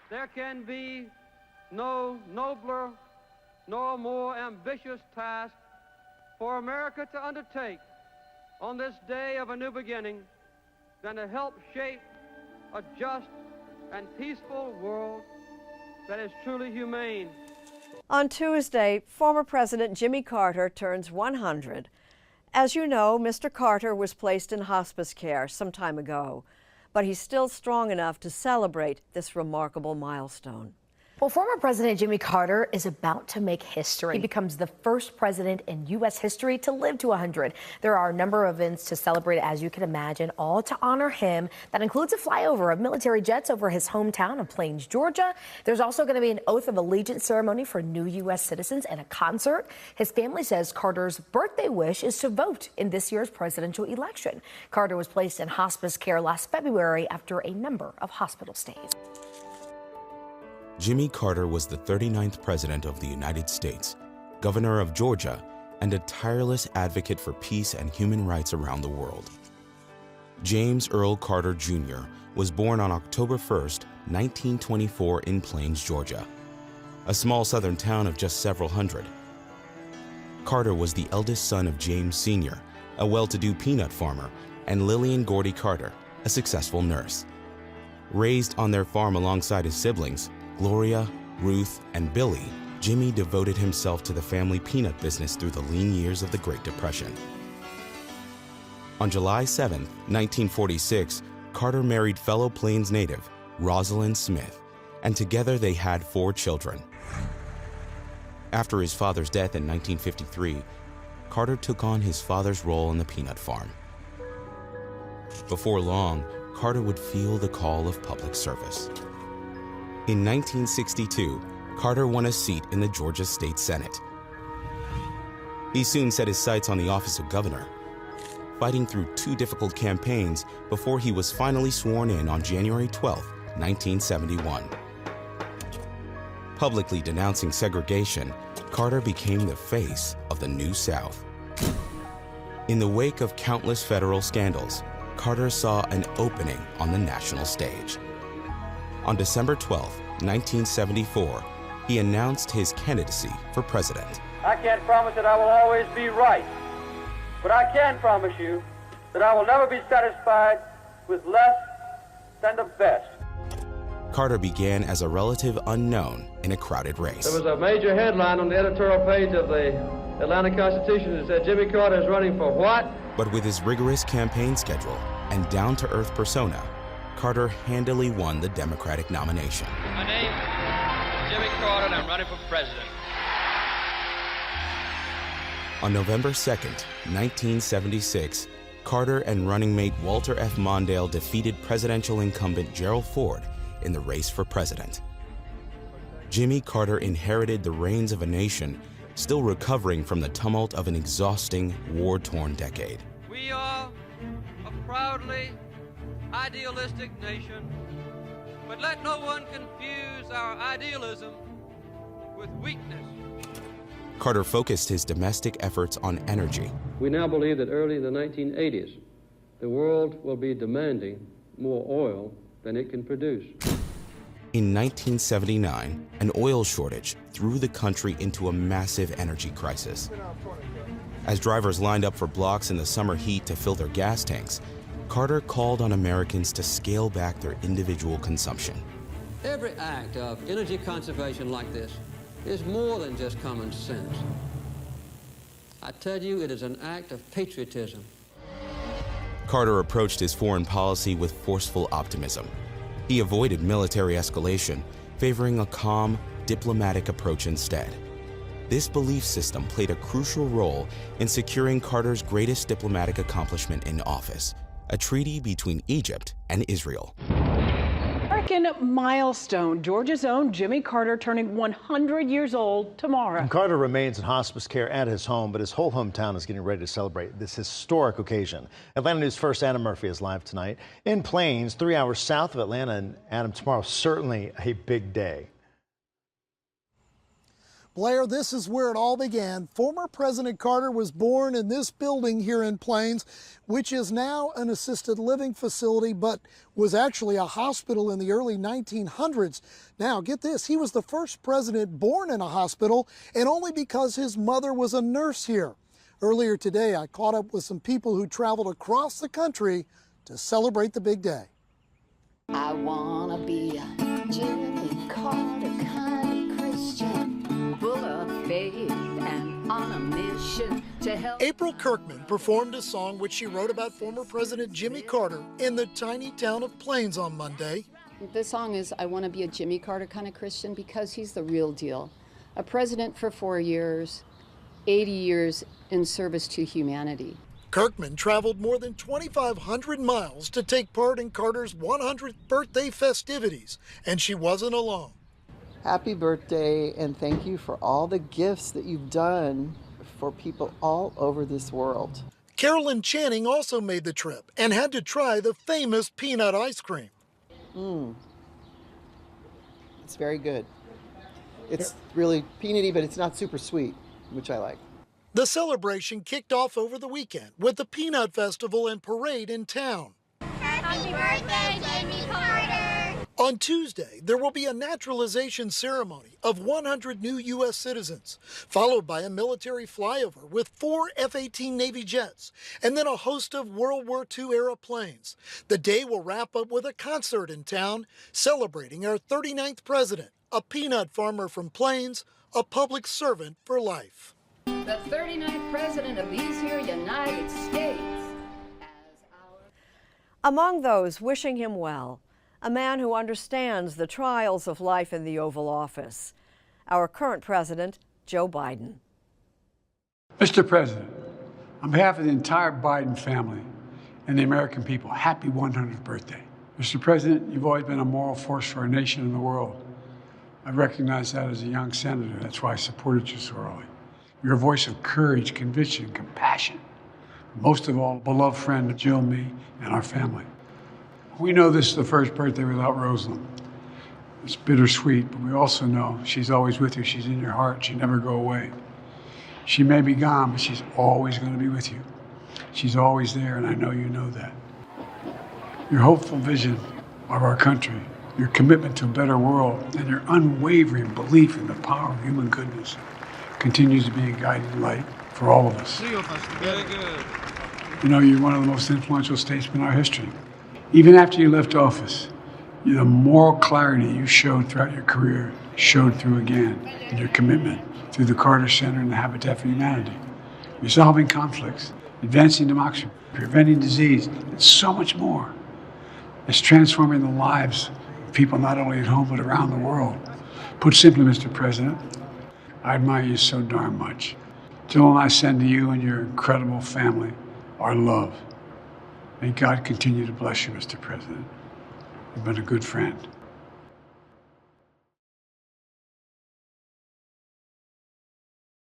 There can be no nobler nor more ambitious task for America to undertake on this day of a new beginning than to help shape a just and peaceful world that is truly humane. On Tuesday, former President Jimmy Carter turns 100. As you know, Mr. Carter was placed in hospice care some time ago, but he's still strong enough to celebrate this remarkable milestone. Well, former President Jimmy Carter is about to make history. He becomes the first president in U.S. history to live to 100. There are a number of events to celebrate, as you can imagine, all to honor him. That includes a flyover of military jets over his hometown of Plains, Georgia. There's also going to be an oath of allegiance ceremony for new U.S. citizens and a concert. His family says Carter's birthday wish is to vote in this year's presidential election. Carter was placed in hospice care last February after a number of hospital stays. Jimmy Carter was the 39th President of the United States, Governor of Georgia, and a tireless advocate for peace and human rights around the world. James Earl Carter Jr. was born on October 1, 1924 in Plains, Georgia, a small southern town of just several hundred. Carter was the eldest son of James Sr., a well-to-do peanut farmer, and Lillian Gordy Carter, a successful nurse. Raised on their farm alongside his siblings, Gloria, Ruth, and Billy, Jimmy devoted himself to the family peanut business through the lean years of the Great Depression. On July 7, 1946, Carter married fellow Plains native Rosalynn Smith, and together they had 4 children. After his father's death in 1953, Carter took on his father's role on the peanut farm. Before long, Carter would feel the call of public service. In 1962, Carter won a seat in the Georgia State Senate. He soon set his sights on the office of governor, fighting through 2 difficult campaigns before he was finally sworn in on January 12, 1971. Publicly denouncing segregation, Carter became the face of the New South. In the wake of countless federal scandals, Carter saw an opening on the national stage. On December 12, 1974, he announced his candidacy for president. I can't promise that I will always be right, but I can promise you that I will never be satisfied with less than the best. Carter began as a relative unknown in a crowded race. There was a major headline on the editorial page of the Atlanta Constitution that said Jimmy Carter is running for what? But with his rigorous campaign schedule and down-to-earth persona, Carter handily won the Democratic nomination. My name is Jimmy Carter, and I'm running for president. On November 2nd, 1976, Carter and running mate Walter F. Mondale defeated presidential incumbent Gerald Ford in the race for president. Jimmy Carter inherited the reins of a nation still recovering from the tumult of an exhausting, war-torn decade. We are a proudly idealistic nation, but let no one confuse our idealism with weakness. Carter focused his domestic efforts on energy. We now believe that early in the 1980s, the world will be demanding more oil than it can produce. In 1979, an oil shortage threw the country into a massive energy crisis. As drivers lined up for blocks in the summer heat to fill their gas tanks, Carter called on Americans to scale back their individual consumption. Every act of energy conservation like this is more than just common sense. I tell you, it is an act of patriotism. Carter approached his foreign policy with forceful optimism. He avoided military escalation, favoring a calm, diplomatic approach instead. This belief system played a crucial role in securing Carter's greatest diplomatic accomplishment in office, a treaty between Egypt and Israel. American milestone. Georgia's own Jimmy Carter turning 100 years old tomorrow. Carter remains in hospice care at his home, but his whole hometown is getting ready to celebrate this historic occasion. Atlanta News First Adam Murphy is live tonight in Plains, 3 hours south of Atlanta. And Adam, tomorrow certainly a big day. Blair, this is where it all began. Former President Carter was born in this building here in Plains, which is now an assisted living facility, but was actually a hospital in the early 1900s. Now, get this, he was the first president born in a hospital, and only because his mother was a nurse here. Earlier today, I caught up with some people who traveled across the country to celebrate the big day. I wanna be a Jimmy Carter kind of Christian, full of faith and on a mission to help. April Kirkman performed a song which she wrote about former President Jimmy Carter in the tiny town of Plains on Monday. The song is I want to be a Jimmy Carter kind of Christian because he's the real deal. A president for 4 years, 80 years in service to humanity. Kirkman traveled more than 2,500 miles to take part in Carter's 100th birthday festivities, and she wasn't alone. Happy birthday, and thank you for all the gifts that you've done for people all over this world. Carolyn Channing also made the trip and had to try the famous peanut ice cream. It's very good. It's really peanutty, but it's not super sweet, which I like. The celebration kicked off over the weekend with the Peanut Festival and Parade in town. Happy birthday, Jimmy Carter! On Tuesday, there will be a naturalization ceremony of 100 new U.S. citizens, followed by a military flyover with 4 F-18 Navy jets, and then a host of World War II-era planes. The day will wrap up with a concert in town, celebrating our 39th president, a peanut farmer from Plains, a public servant for life. The 39th president of these here United States. Among those wishing him well, a man who understands the trials of life in the Oval Office, our current president, Joe Biden. Mr. President, on behalf of the entire Biden family and the American people, happy 100th birthday. Mr. President, you've always been a moral force for our nation and the world. I recognize that as a young senator. That's why I supported you so early. You're a voice of courage, conviction, compassion. Most of all, a beloved friend of Jill, me, and our family. We know this is the first birthday without Rosalynn. It's bittersweet, but we also know she's always with you. She's in your heart. She never go away. She may be gone, but she's always going to be with you. She's always there, and I know you know that. Your hopeful vision of our country, your commitment to a better world, and your unwavering belief in the power of human goodness continues to be a guiding light for all of us. Very good. You know, you're one of the most influential statesmen in our history. Even after you left office, the moral clarity you showed throughout your career showed through again in your commitment through the Carter Center and the Habitat for Humanity. Resolving conflicts, advancing democracy, preventing disease, and so much more. It's transforming the lives of people not only at home but around the world. Put simply, Mr. President, I admire you so darn much. Jill and I send to you and your incredible family our love. May God continue to bless you, Mr. President. You've been a good friend.